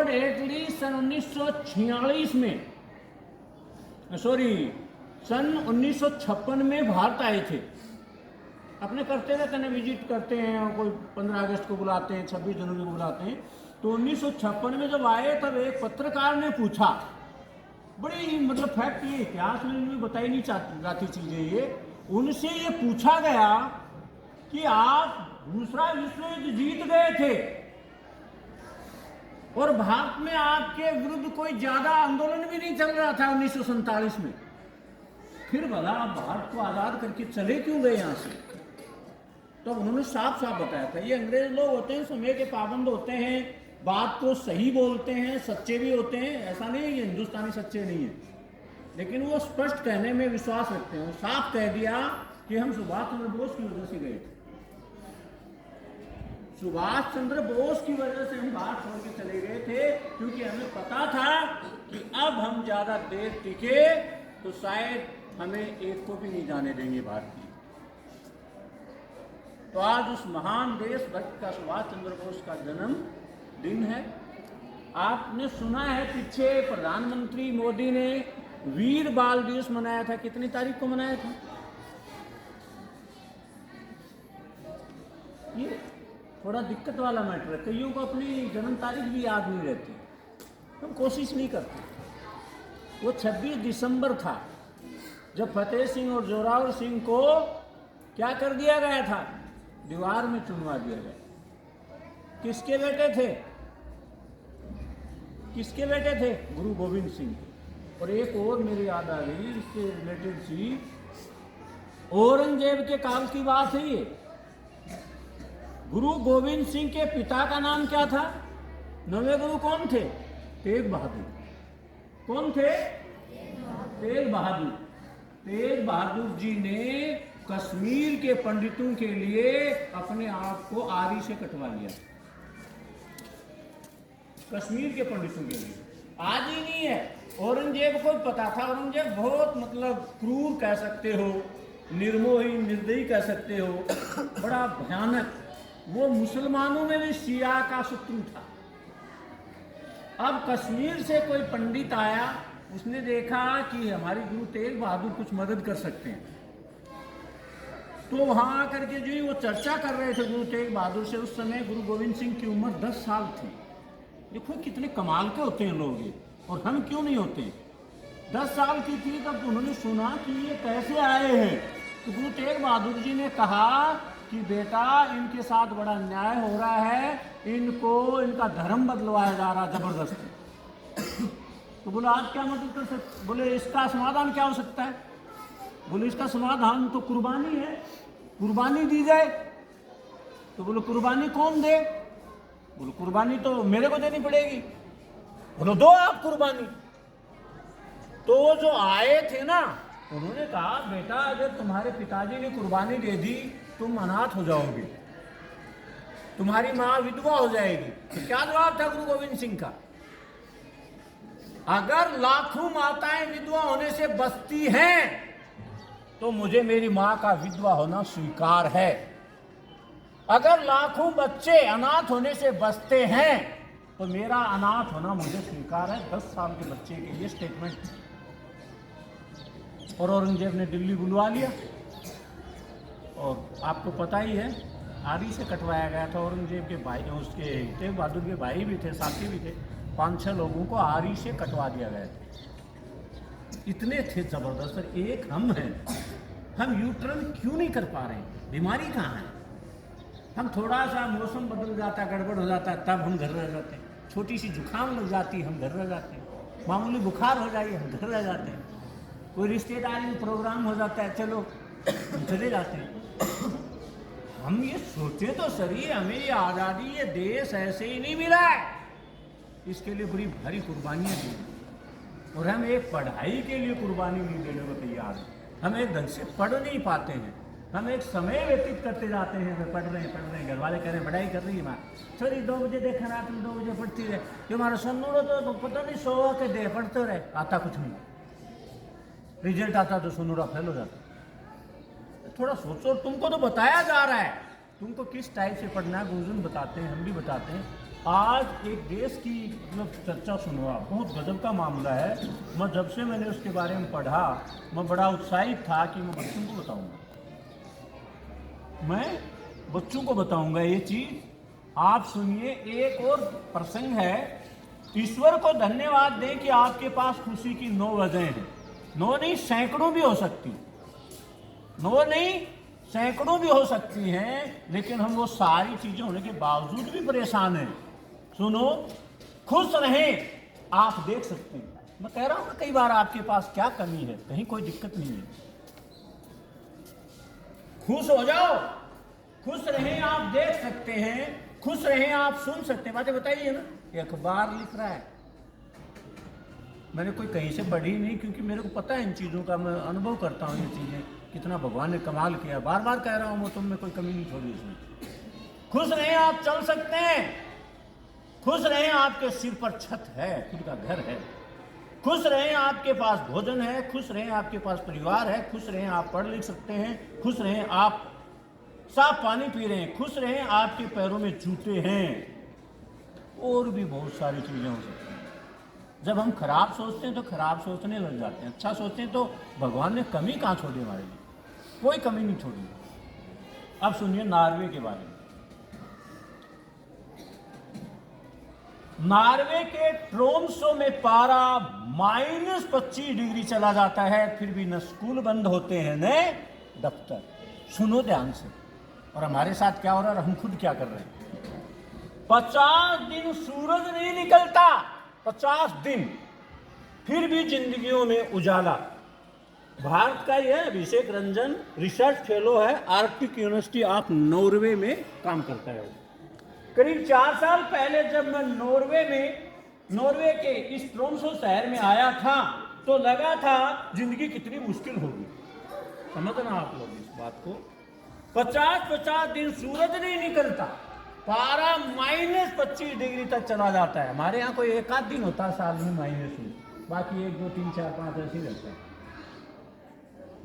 Lord एटली सन 1946 में, सन 1956 में भारत आए थे। अपने करते रहते हैं, विजिट करते हैं, कोई 15 अगस्त को बुलाते हैं, 26 जनवरी को बुलाते हैं। तो 1956 में जब आए तब एक पत्रकार ने पूछा, बड़ी मतलब फैक्ट, ये इतिहास में बताई नहीं जाती चीजें, ये उनसे ये पूछा गया कि आप दूसरा विश्व युद्ध जीत गए थे और भारत में आपके विरुद्ध कोई ज्यादा आंदोलन भी नहीं चल रहा था 1947 में, फिर भला आप भारत को आजाद करके चले क्यों गए यहां से? तो उन्होंने साफ साफ बताया था, ये अंग्रेज लोग होते हैं, समय के पाबंद होते हैं, बात को सही बोलते हैं, सच्चे भी होते हैं, ऐसा नहीं है कि हिंदुस्तानी सच्चे नहीं है, लेकिन वो स्पष्ट कहने में विश्वास रखते हैं। साफ कह दिया कि हम सुभाष चंद्र बोस की वजह से गए थे, सुभाष चंद्र बोस की वजह से हम भारत छोड़ के चले गए थे, क्योंकि हमें पता था कि अब हम ज्यादा देर टिके तो शायद हमें एक को भी नहीं जाने देंगे भारत की। तो आज उस महान देशभक्त का, सुभाष चंद्र बोस का जन्म दिन है। आपने सुना है पीछे प्रधानमंत्री मोदी ने वीर बाल दिवस मनाया था, कितनी तारीख को मनाया था? ये थोड़ा दिक्कत वाला मैटर है, कईयों को अपनी जन्म तारीख भी याद नहीं रहती, हम कोशिश नहीं करते। वो 26 दिसंबर था जब फतेह सिंह और जोरावर सिंह को क्या कर दिया गया था? दीवार में चुनवा दिया गया। किसके बेटे थे? किसके बेटे थे? गुरु गोविंद सिंह। और एक और मेरी याद आ गई, इससे रिलेटेड सी, औरंगजेब के काल की बात है ये। गुरु गोविंद सिंह के पिता का नाम क्या था? नवे गुरु कौन थे? तेग बहादुर। कौन थे? तेग बहादुर। तेग बहादुर जी ने कश्मीर के पंडितों के लिए अपने आप को आरी से कटवा लिया। कश्मीर के पंडितों के लिए, आज ही नहीं है, औरंगजेब को पता था। औरंगजेब बहुत मतलब क्रूर कह सकते हो, निर्मोही निर्दयी कह सकते हो, बड़ा भयानक। वो मुसलमानों में भी शिया का शत्रु था। अब कश्मीर से कोई पंडित आया, उसने देखा कि हमारे गुरु तेग बहादुर कुछ मदद कर सकते हैं, तो वहां आकर के जो वो चर्चा कर रहे थे गुरु तेग बहादुर से। उस समय गुरु गोविंद सिंह की उम्र 10 साल थी। देखो कितने कमाल के होते हैं लोग ये, और हम क्यों नहीं होते? 10 साल की थी तब उन्होंने सुना कि ये कैसे आए हैं, तो गुरु तेग बहादुर जी ने कहा कि बेटा इनके साथ बड़ा अन्याय हो रहा है, इनको इनका धर्म बदलवाया जा रहा जबरदस्ती। तो बोले आप क्या मदद कर सकते? बोले इसका समाधान क्या हो सकता है? बोले इसका समाधान तो कुर्बानी है, कुर्बानी दी जाए। तो बोले कुर्बानी कौन दे? बोले कुर्बानी तो मेरे को देनी पड़ेगी। बोलो दो आप कुर्बानी। तो जो आए थे ना, उन्होंने कहा बेटा अगर तुम्हारे पिताजी ने कुर्बानी दे दी, तुम अनाथ हो जाओगे, तुम्हारी मां विधवा हो जाएगी। तो क्या जवाब था गुरु गोविंद सिंह का? अगर लाखों माताएं विधवा होने से बचती हैं तो मुझे मेरी मां का विधवा होना स्वीकार है। अगर लाखों बच्चे अनाथ होने से बचते हैं तो मेरा अनाथ होना मुझे स्वीकार है। 10 साल के बच्चे के लिए स्टेटमेंट। और औरंगजेब ने दिल्ली बुलवा लिया, और आपको पता ही है आरी से कटवाया गया था। औरंगजेब के भाई, उसके तेग बहादुर के भाई भी थे, साथी भी थे, 5-6 लोगों को आरी से कटवा दिया गया था। इतने थे जबरदस्त। और एक हम हैं, हम यूटर्न क्यों नहीं कर पा रहे हैं? बीमारी कहाँ है? हम थोड़ा सा मौसम बदल जाता है, गड़बड़ हो जाता है, तब हम घर रह जाते हैं। छोटी सी जुकाम लग जाती है, हम घर रह जाते हैं। मामूली बुखार हो जाए, हम घर रह जाते हैं। कोई रिश्तेदारी में प्रोग्राम हो जाता है, चलो हम चले जाते हैं। हम ये सोचे तो सही, हमें ये आज़ादी, ये देश ऐसे ही नहीं मिला है, इसके लिए बड़ी भारी कुर्बानियाँ दी, और हम एक पढ़ाई के लिए कुर्बानी नहीं देने को तैयार हैं। हम एक ढंग से पढ़ नहीं पाते हैं, हम एक समय व्यतीत करते जाते हैं, पढ़ रहे हैं, घर वाले कह रहे हैं पढ़ाई कर रही है माँ, सॉरी 2 बजे देखा, रात में 2 बजे पढ़ती रहे। जो हमारा सोनू तो पता नहीं 100 के दे पढ़ते रहे, आता कुछ नहीं। रिजल्ट आता तो सोनूरा फेल हो जाता। थोड़ा सोचो, तुमको तो बताया जा रहा है, तुमको किस टाइप से पढ़ना है, गुरुजन बताते हैं, हम भी बताते हैं। आज एक देश की मतलब चर्चा सुनो आप, बहुत गजब का मामला है। जब से मैंने उसके बारे में पढ़ा, मैं बड़ा उत्साहित था कि मैं बच्चों को बताऊंगा, मैं बच्चों को बताऊंगा ये चीज। आप सुनिए, एक और प्रसंग है। ईश्वर को धन्यवाद दें कि आपके पास खुशी की 9 वजह हैं। 9 नहीं, सैकड़ों भी हो सकती, 9 नहीं सैकड़ों भी हो सकती हैं, लेकिन हम वो सारी चीजें होने के बावजूद भी परेशान हैं। सुनो, खुश रहें, आप देख सकते हैं। मैं कह रहा हूं ना कई बार, आपके पास क्या कमी है, कहीं कोई दिक्कत नहीं है। खुश हो जाओ, खुश रहें, आप देख सकते हैं, खुश रहें, आप सुन सकते हैं। बातें बताइए ना, ये अखबार लिख रहा है, मैंने कोई कहीं से पढ़ी नहीं, क्योंकि मेरे को पता है इन चीज़ों का, मैं अनुभव करता हूँ ये चीज़ें, कितना भगवान ने कमाल किया। बार बार कह रहा हूँ मैं, तुम में कोई कमी नहीं छोड़ी इसमें। खुश रहें, आप चल सकते हैं। खुश रहें, आपके सिर पर छत है, खुद का घर है। खुश रहें, आपके पास भोजन है। खुश रहें, आपके पास परिवार है। खुश रहें, आप पढ़ लिख सकते हैं। खुश रहें, आप साफ पानी पी रहे हैं। खुश रहें, आपके पैरों में जूते हैं। और भी बहुत सारी चीज़ें हो सकती हैं। जब हम खराब सोचते हैं तो खराब सोचने लग जाते हैं, अच्छा सोचते हैं तो भगवान ने कमी कहाँ छोड़ी हमारे लिए, कोई कमी नहीं छोड़ी। अब सुनिए नॉर्वे के बारे में। नॉर्वे के ट्रोम्सो में पारा -25 डिग्री चला जाता है, फिर भी न स्कूल बंद होते हैं न दफ्तर। सुनो ध्यान से, और हमारे साथ क्या हो रहा है और हम खुद क्या कर रहे हैं। 50 दिन सूरज नहीं निकलता, 50 दिन, फिर भी जिंदगियों में उजाला। भारत का यह अभिषेक रंजन रिसर्च फेलो है, आर्कटिक यूनिवर्सिटी ऑफ नॉर्वे में काम करता है। करीब 4 साल पहले जब मैं नॉर्वे के इस ट्रोम्सो शहर में आया था, तो लगा था जिंदगी कितनी मुश्किल होगी। समझना आप लोग इस बात को। 50 दिन सूरज नहीं निकलता, पारा -25 डिग्री तक चला जाता है। हमारे यहाँ कोई एक आध दिन होता है साल में माइनस में, बाकी 1 2 3 4 5 ऐसे ही रहता है।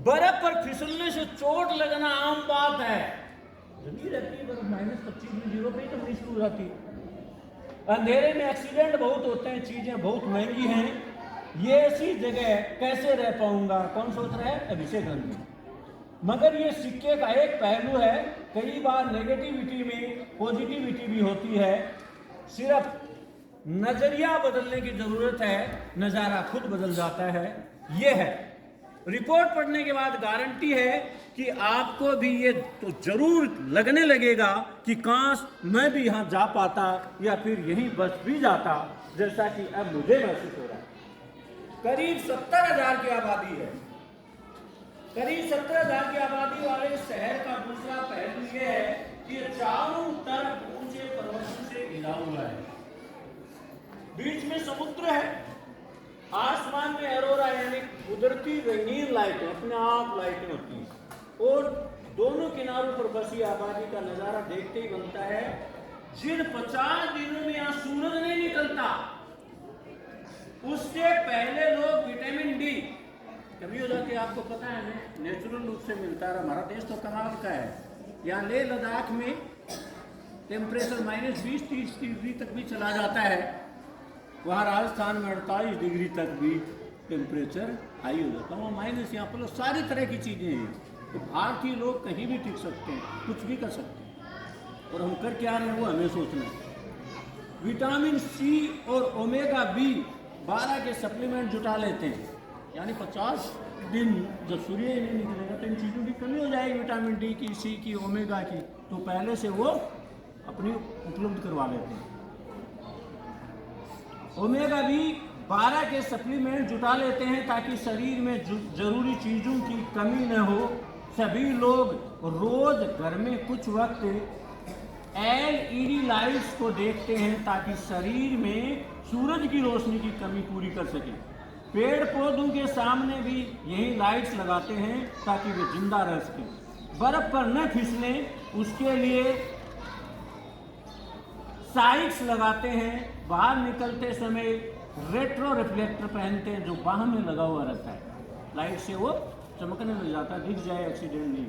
बर्फ पर फिसलने से चोट लगना आम बात है। जमी रहती है बर्फ, -25 में 0 पे ही तो शुरू हो जाती है। अंधेरे में एक्सीडेंट बहुत होते हैं, चीजें बहुत महंगी हैं। ये ऐसी जगह कैसे रह पाऊंगा, कौन सोच रहा है, अभिषेक रंजन। मगर ये सिक्के का एक पहलू है, कई बार नेगेटिविटी में पॉजिटिविटी भी होती है। सिर्फ नजरिया बदलने की जरूरत है, नजारा खुद बदल जाता है। ये है रिपोर्ट पढ़ने के बाद गारंटी है कि आपको भी ये तो जरूर लगने लगेगा कि काश मैं भी यहाँ जा पाता, या फिर यहीं बस भी जाता, जैसा कि अब मुझे महसूस हो रहा है। करीब 70,000 की आबादी है। करीब 70,000 की आबादी वाले शहर का दूसरा पहलू यह है कि ये चारों तरफ ऊंचे पर्वतों से घिरा हुआ है। बीच में समुद्र है, आसमान में अरोरा यानी कुदरती रंगीन लाइटें, अपने आप लाइटें होती हैं, और दोनों किनारों पर बसी आबादी का नजारा देखते ही बनता है। जिन 50 दिनों में यहाँ सूरज नहीं निकलता, उससे पहले लोग विटामिन डी कमी हो जाती है, आपको पता है, नेचुरल रूप से मिलता है। हमारा देश तो कमाल का है। यहाँ लेह लद्दाख में टेम्परेचर -20-30 डिग्री तक भी चला जाता है। वहाँ राजस्थान में 48 डिग्री तक भी टेम्परेचर हाई हो जाता है। वहाँ माइनस, यहाँ प्लस, सारी तरह की चीज़ें हैं। तो भारतीय लोग कहीं भी टिक सकते हैं, कुछ भी कर सकते हैं, और हम कर क्या रहे हैं वो हमें सोचना है। विटामिन सी और ओमेगा बी 12 के सप्लीमेंट जुटा लेते हैं, यानी 50 दिन जब सूर्य ही नहीं निकलेगा तो इन चीज़ों की कमी हो जाएगी, विटामिन डी की, सी की, ओमेगा की, तो पहले से वो अपनी उपलब्ध करवा लेते हैं। ओमेगा बी 12 के सप्लीमेंट जुटा लेते हैं ताकि शरीर में जरूरी चीज़ों की कमी न हो। सभी लोग रोज घर में कुछ वक्त LED लाइट्स को देखते हैं ताकि शरीर में सूरज की रोशनी की कमी पूरी कर सकें। पेड़ पौधों के सामने भी यही लाइट्स लगाते हैं ताकि वे जिंदा रह सकें। बर्फ पर न फिसलें, उसके लिए साइक्स लगाते हैं। बाहर निकलते समय रेट्रो रिफ्लेक्टर पहनते हैं जो बाह में लगा हुआ रहता है, लाइट से वो चमकने लग जाता है, दिख जाए, एक्सीडेंट नहीं।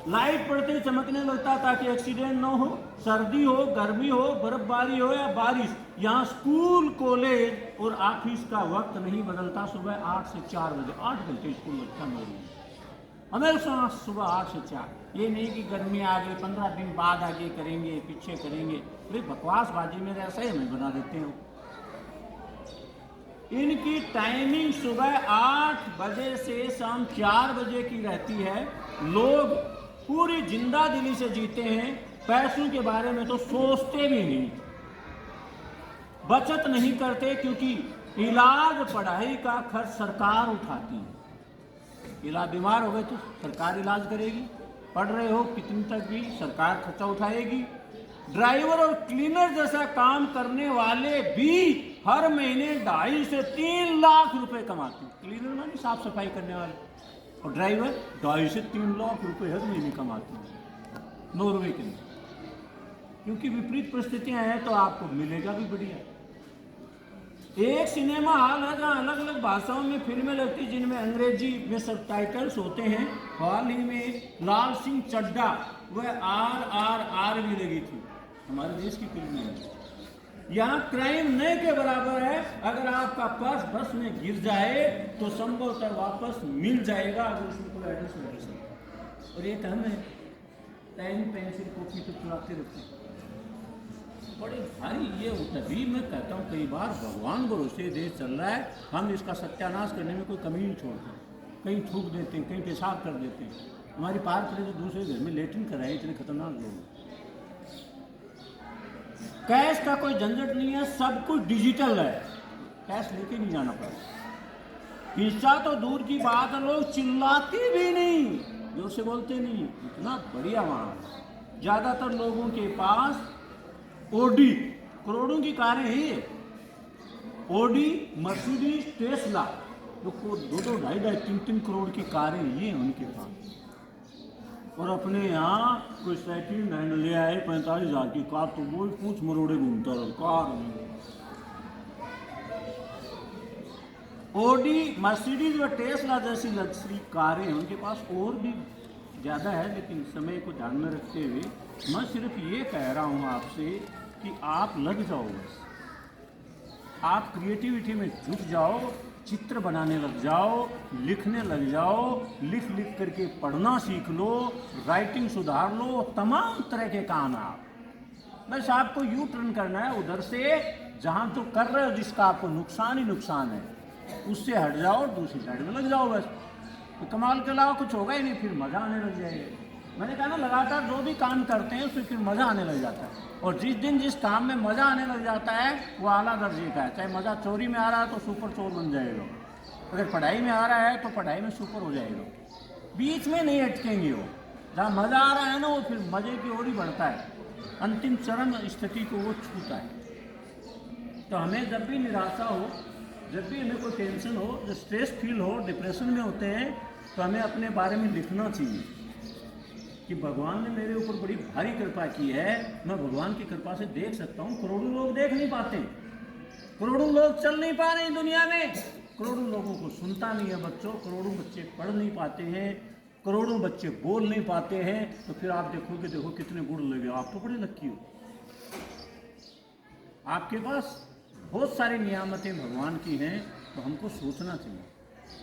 लाइट पड़ते ही चमकने लगता ताकि एक्सीडेंट ना हो। सर्दी हो, गर्मी हो, बर्फबारी हो या बारिश, यहाँ स्कूल, कॉलेज और ऑफिस का वक्त नहीं बदलता। सुबह 8 से 4 बजे, 8 घंटे स्कूल लगता नौरी में, हमेशा सुबह 8 से 4। ये नहीं कि गर्मी आ गई 15 दिन बाद आगे करेंगे, पीछे करेंगे। अरे बकवासबाजी में ऐसा ही हमें बना देते हैं। इनकी टाइमिंग सुबह 8 बजे से शाम 4 बजे की रहती है। लोग पूरी जिंदा दिली से जीते हैं, पैसों के बारे में तो सोचते भी नहीं, बचत नहीं करते, क्योंकि इलाज, पढ़ाई का खर्च सरकार उठाती है। इलाज, बीमार हो गए तो सरकार इलाज करेगी, पढ़ रहे हो कितनी तक भी सरकार खर्चा उठाएगी। ड्राइवर और क्लीनर जैसा काम करने वाले भी हर महीने 2.5 से 3 लाख रुपए कमाते हैं। क्लीनर मानी साफ सफाई करने वाले, और ड्राइवर 2.5 से 3 लाख रुपए हर महीने कमाते हैं नॉर्वे के लिए। क्योंकि विपरीत परिस्थितियां हैं तो आपको मिलेगा भी बढ़िया। एक सिनेमा हॉल है जहाँ अलग अलग भाषाओं में फिल्में लगती, जिनमें अंग्रेजी में सबटाइटल्स होते हैं। हाल ही में लाल सिंह चड्ढा वह RRR भी लगी थी, हमारे देश की फिल्म है। यहाँ क्राइम न के बराबर है। अगर आपका पर्स बस में गिर जाए तो संभवतः वापस मिल जाएगा, अगर उसमें कोई एड्रेस है। और ये काम है, पेन, पेंसिल, कॉपी तो चुराते रहते हैं, बड़े भारी ये होता है। भी मैं कहता हूँ कई बार भगवान भरोसे देश चल रहा है, हम इसका सत्यानाश करने में कोई कमी नहीं छोड़ते। कहीं थूक देते हैं, कहीं पेशाब कर देते हैं। हमारी पार पड़े तो दूसरे घर में लेटरिन कराए, इतने खतरनाक लोग। कैश का कोई झंझट नहीं है, सब कुछ डिजिटल है, कैश लेके नहीं जाना पड़ेगा। हिस्सा तो दूर की बात है, लोग चिल्लाते भी नहीं, जोर से बोलते नहीं, इतना बढ़िया वहाँ। ज़्यादातर लोगों के पास ओडी, करोड़ों की कारें हैं। ओडी, मर्सिडीज, टेस्ला, जो 2-2, 2.5, 3-3 करोड़ की कारें ये हैं उनके पास। और अपने यहाँ कोई सेकंड हैंड ले आए 45,000 की कार, तो वो पूछ मरोड़े घूमता रहा कार में। ओडी, मर्सिडीज व टेस्ला जैसी लग्जरी कारें हैं उनके पास, और भी ज़्यादा है। लेकिन समय को ध्यान में रखते हुए मैं सिर्फ ये कह रहा हूँ आपसे कि आप लग जाओ, बस आप क्रिएटिविटी में जुट जाओ, चित्र बनाने लग जाओ, लिखने लग जाओ, लिख लिख करके पढ़ना सीख लो, राइटिंग सुधार लो, तमाम तरह के काम आप। बस आपको यू टर्न करना है उधर से, जहाँ तो कर रहे हो जिसका आपको नुकसान ही नुकसान है, उससे हट जाओ, दूसरी साइड में लग जाओ। बस तो कमाल के अलावा कुछ होगा ही नहीं, फिर मज़ा आने लग जाएगा। मैंने कहा ना, लगातार जो भी काम करते हैं उसमें फिर मज़ा आने लग जाता है। और जिस दिन जिस काम में मज़ा आने लग जाता है वो आला दर्जे का है। चाहे मज़ा चोरी में आ रहा है तो सुपर चोर बन जाएगा, अगर पढ़ाई में आ रहा है तो पढ़ाई में सुपर हो जाएगा। बीच में नहीं अटकेंगे वो, जहाँ मज़ा आ रहा है ना वो फिर मज़े की ओर ही बढ़ता है, अंतिम चरम स्थिति को वो छूता है। तो हमें जब भी निराशा हो, जब भी हमें कोई टेंशन हो, जब स्ट्रेस फील हो, डिप्रेशन में होते हैं, तो हमें अपने बारे में लिखना चाहिए कि भगवान ने मेरे ऊपर बड़ी भारी कृपा की है, मैं भगवान की कृपा से देख सकता हूँ। करोड़ों लोग देख नहीं पाते, करोड़ों लोग चल नहीं पा रहे हैं दुनिया में, करोड़ों लोगों को सुनता नहीं है बच्चों, करोड़ों बच्चे पढ़ नहीं पाते हैं, करोड़ों बच्चे बोल नहीं पाते हैं। तो फिर आप देखोगे, देखो कितने गुण लगे, आप तो बड़े लक्की हो, आपके पास बहुत सारी नियामतें भगवान की हैं। तो हमको सोचना चाहिए।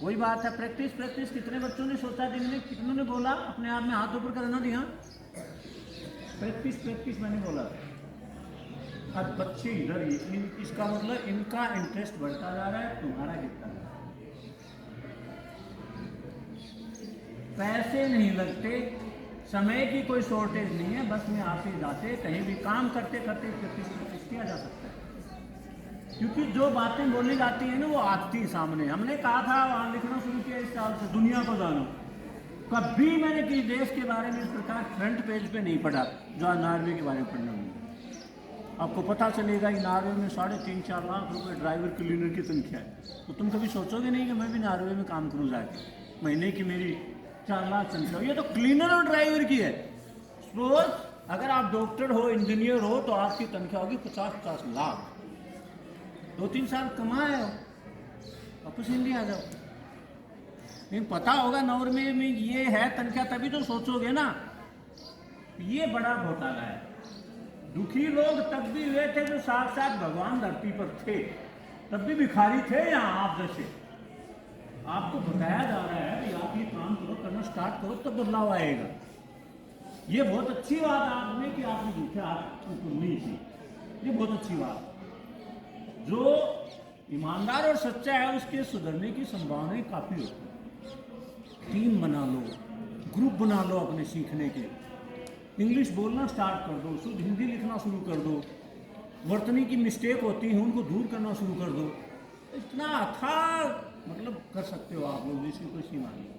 वही बात है, प्रैक्टिस प्रैक्टिस। कितने बच्चों ने सोचा दिन में, कितनों ने बोला अपने आप में हाथ ऊपर करना दिया, प्रैक्टिस प्रैक्टिस मैंने बोला। अब बच्चे इधर ही, इसका मतलब इनका इंटरेस्ट बढ़ता जा रहा है, तुम्हारा गिरता जा रहा है। पैसे नहीं लगते, समय की कोई शॉर्टेज नहीं है, बस में आते जाते कहीं भी काम करते करते प्रैक्टिस किया जा सकता है। क्योंकि जो बातें बोली जाती हैं ना वो आती सामने। हमने कहा था वहाँ लिखना शुरू किया इस साल से, दुनिया को जानो। कभी मैंने किसी देश के बारे में इस प्रकार फ्रंट पेज पे नहीं पढ़ा जो नॉर्वे के बारे में पढ़ना होगा। आपको पता चलेगा कि नॉर्वे में 3.5-4 लाख रुपए ड्राइवर क्लीनर की तनख्वाह है। तो तुम कभी सोचोगे नहीं कि मैं भी नॉर्वे में काम करूँ जाके, महीने की मेरी 4 लाख तनख्वाह। ये तो क्लीनर और ड्राइवर की है। सपोज अगर आप डॉक्टर हो, इंजीनियर हो, तो आपकी तनख्वाह होगी 50-50 लाख। 2-3 साल कमाए हो, वापस इंडिया आ जाओ। लेकिन पता होगा नॉर्वे में ये है तनख्वाह, तभी तो सोचोगे ना ये बड़ा घोटाला है। दुखी लोग तब भी वे थे जो साक्षात भगवान धरती पर थे, तब भी भिखारी थे यहाँ आप जैसे। आपको बताया जा रहा है कि आप ये काम करो, करना स्टार्ट करो, तब बदलाव आएगा। ये बहुत अच्छी बात आपने कि आपने झूठे आपको नहीं की, ये बहुत अच्छी बात। जो ईमानदार और सच्चा है उसके सुधरने की संभावनाएं काफ़ी होती है। टीम बना लो, ग्रुप बना लो अपने सीखने के, इंग्लिश बोलना स्टार्ट कर दो, शुद्ध हिंदी लिखना शुरू कर दो, वर्तनी की मिस्टेक होती है उनको दूर करना शुरू कर दो। इतना अथाह मतलब कर सकते हो आप लोग, जिसकी कोई सीमा नहीं।